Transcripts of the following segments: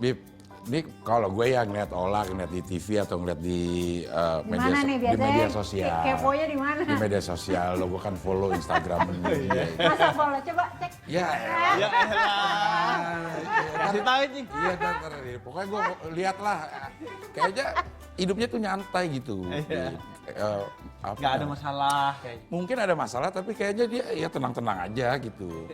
Bib, ini kalau gue ya ngeliat Ola, ngeliat di TV atau ngeliat di media sosial. Keponya di mana? Di media sosial, lo gue kan follow Instagram dia. Masa follow, coba cek. Ya, Ya kasih tahu Cing. Iya, ntar pokoknya gue lihat lah, kayaknya hidupnya tuh nyantai gitu. Nggak ada masalah kayaknya. Mungkin ada masalah, tapi kayaknya dia ya tenang-tenang aja gitu.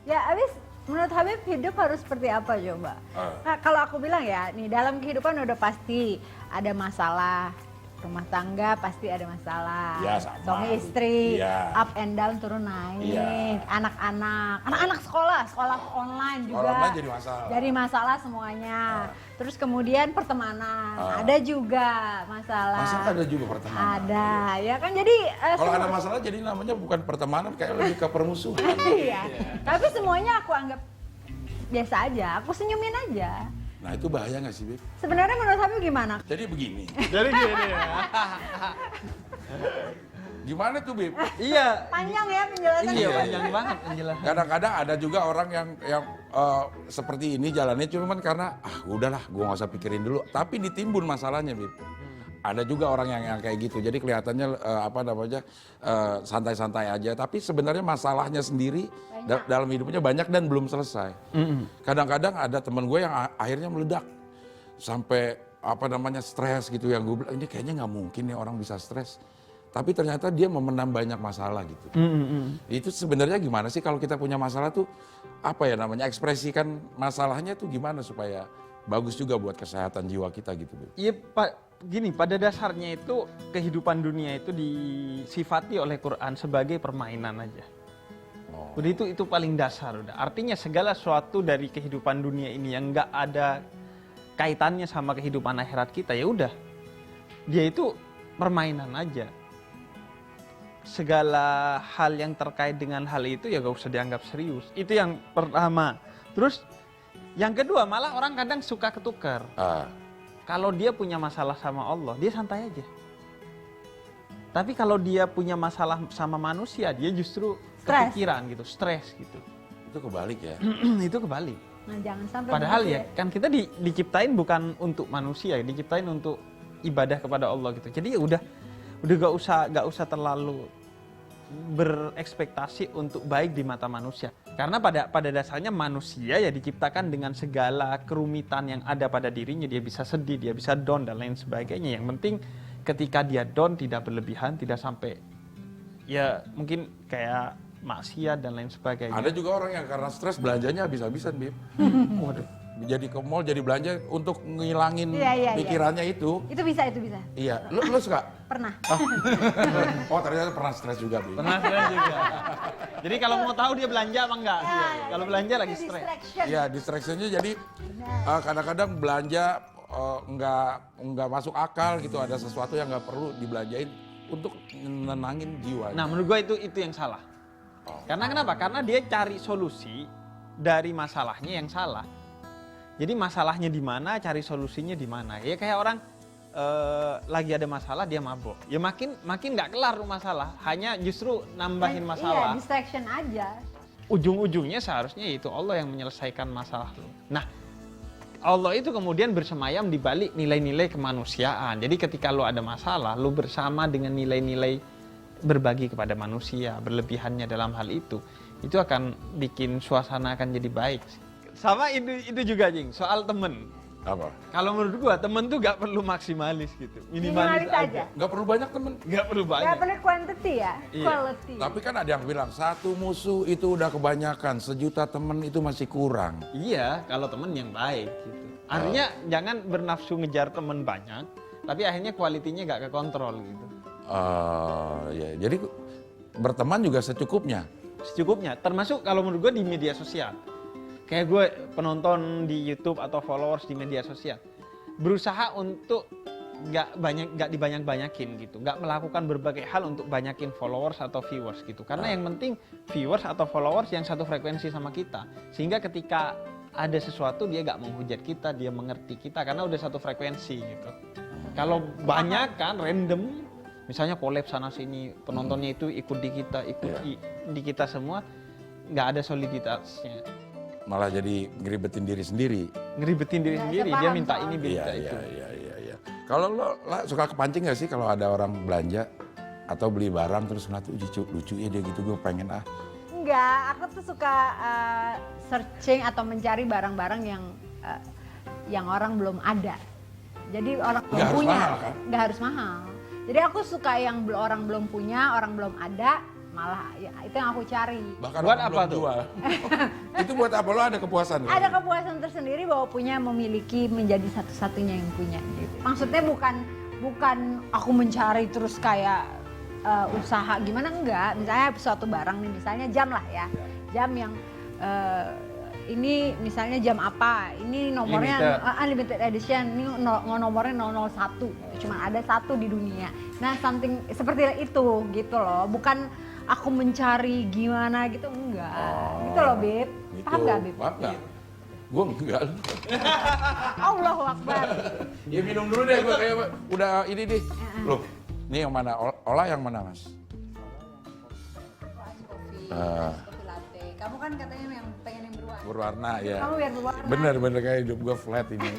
Ya abis menurut Habib hidup harus seperti apa coba? Nah, kalau aku bilang ya, nih dalam kehidupan udah pasti ada masalah. Rumah tangga pasti ada masalah. Ya, sama. Suami istri, Ya. up and down turun naik. Ya. Anak-anak sekolah online juga. Online jadi masalah. Jadi masalah semuanya. Terus kemudian pertemanan, ada juga masalah. Masa ada juga pertemanan? Ada, ya kan jadi. Kalau ada masalah jadi namanya bukan pertemanan, kayak lebih ke permusuhan. Iya. Tapi semuanya aku anggap biasa aja. Aku senyumin aja. Nah itu bahaya nggak sih, Bib? Sebenarnya menurut Habib gimana? Jadi begini. Jadi gini ya. Gimana tuh, Bib? Iya. Panjang ya penjelasannya. Iya panjang banget penjelasan. Kadang-kadang ada juga orang yang seperti ini jalannya cuman karena udahlah gua nggak usah pikirin dulu, tapi ditimbun masalahnya, Bib. Ada juga orang yang kayak gitu, jadi kelihatannya santai-santai aja, tapi sebenarnya masalahnya sendiri dalam hidupnya banyak dan belum selesai. Kadang-kadang ada teman gue yang akhirnya meledak sampai stres gitu, yang gue bilang ini kayaknya nggak mungkin nih orang bisa stres. Tapi ternyata dia memendam banyak masalah gitu. Itu sebenarnya gimana sih kalau kita punya masalah tuh ekspresikan masalahnya tuh gimana supaya bagus juga buat kesehatan jiwa kita gitu, Bu. Iya Pak, gini pada dasarnya itu kehidupan dunia itu disifati oleh Quran sebagai permainan aja. Udah itu paling dasar udah. Artinya segala sesuatu dari kehidupan dunia ini yang nggak ada kaitannya sama kehidupan akhirat kita ya udah. Dia itu permainan aja. Segala hal yang terkait dengan hal itu ya gak usah dianggap serius. Itu yang pertama. Terus yang kedua malah orang kadang suka ketukar. Kalau dia punya masalah sama Allah, dia santai aja. Tapi kalau dia punya masalah sama manusia, dia justru kepikiran gitu, stres gitu. Itu kebalik ya. Itu kebalik. Nah, jangan sampai Padahal begitu ya, kan kita diciptain bukan untuk manusia, diciptain untuk ibadah kepada Allah gitu. Jadi ya udah gak usah terlalu berekspektasi untuk baik di mata manusia. Karena pada dasarnya manusia ya diciptakan dengan segala kerumitan yang ada pada dirinya. Dia bisa sedih, dia bisa down dan lain sebagainya. Yang penting ketika dia down tidak berlebihan, tidak sampai ya mungkin kayak maksiat dan lain sebagainya. Ada juga orang yang karena stres belanjanya habis-habisan, Bib. Waduh. Jadi ke mall, jadi belanja untuk ngilangin pikirannya itu. Itu bisa. Iya, lu suka? Pernah. Oh ternyata pernah stres juga, Bib. Pernah stres juga. Jadi kalau mau tahu dia belanja apa enggak? Kalau belanja lagi stres. Iya, distractionnya jadi kadang-kadang belanja nggak masuk akal gitu, ada sesuatu yang nggak perlu dibelanjain untuk nenangin jiwa. Nah menurut gue itu yang salah. Karena kenapa? Karena dia cari solusi dari masalahnya yang salah. Jadi masalahnya di mana, cari solusinya di mana. Ya kayak orang lagi ada masalah dia mabok. Ya makin nggak kelar masalah, hanya justru nambahin masalah. Iya, distraction aja. Ujung-ujungnya seharusnya itu Allah yang menyelesaikan masalah lu. Nah, Allah itu kemudian bersemayam di balik nilai-nilai kemanusiaan. Jadi ketika lu ada masalah, lu bersama dengan nilai-nilai berbagi kepada manusia, berlebihannya dalam hal itu akan bikin suasana akan jadi baik. Sama itu juga Jing, soal temen. Apa? Kalau menurut gua temen tuh gak perlu maksimalis gitu, minimalis aja. Nggak perlu banyak temen. Gak perlu banyak. Gak perlu quantity ya, Iya. quality. Tapi kan ada yang bilang satu musuh itu udah kebanyakan, 1.000.000 temen itu masih kurang. Iya, kalau temen yang baik gitu. Artinya jangan bernafsu ngejar temen banyak, tapi akhirnya kualitinya gak kekontrol gitu. Ya, jadi berteman juga secukupnya. Secukupnya, termasuk kalau menurut gue di media sosial. Kayak gue penonton di YouTube atau followers di media sosial, berusaha untuk nggak dibanyak-banyakin gitu, nggak melakukan berbagai hal untuk banyakin followers atau viewers gitu. Karena yang penting viewers atau followers yang satu frekuensi sama kita, sehingga ketika ada sesuatu dia nggak menghujat kita, dia mengerti kita karena udah satu frekuensi gitu. Kalau banyak kan random, misalnya collab sana sini, penontonnya itu ikut di kita, di kita semua, nggak ada soliditasnya. malah jadi ngeribetin diri sendiri. Ngeribetin diri Nggak sendiri, dia sepaham minta soalnya. ini, minta itu. Iya. Kalau lo suka kepancing gak sih kalau ada orang belanja atau beli barang terus ngeliat lucu ya dia gitu, gue pengen Enggak, aku tuh suka searching atau mencari barang-barang yang orang belum ada. Jadi orang belum Nggak harus punya, mahal, kan? nggak harus mahal. Jadi aku suka yang orang belum punya, orang belum ada, malah ya, itu yang aku cari. bahkan Buat orang apa belum tuh? jual. Itu buat apa, lo ada kepuasan? kan? Ada kepuasan tersendiri bahwa punya memiliki menjadi satu-satunya yang punya. Gitu. Maksudnya bukan aku mencari terus kayak usaha gimana, enggak. Misalnya suatu barang nih, misalnya jam lah ya, jam yang ini misalnya jam apa, ini nomornya limited edition, ini nomornya 001, cuma ada satu di dunia. Nah something seperti itu gitu loh, bukan aku mencari gimana gitu, enggak. Gitu loh Beb, Gitu. paham nggak Beb? Paham nggak? Gue enggak. Allahu Akbar. Ya minum dulu deh, gue kayak udah ini deh. Loh, ini yang mana? Olah yang mana Mas? Kopi latte. Kamu kan katanya yang pengen yang berwarna. Berwarna ya. Kamu biar berwarna. Bener kayak hidup gue flat ini.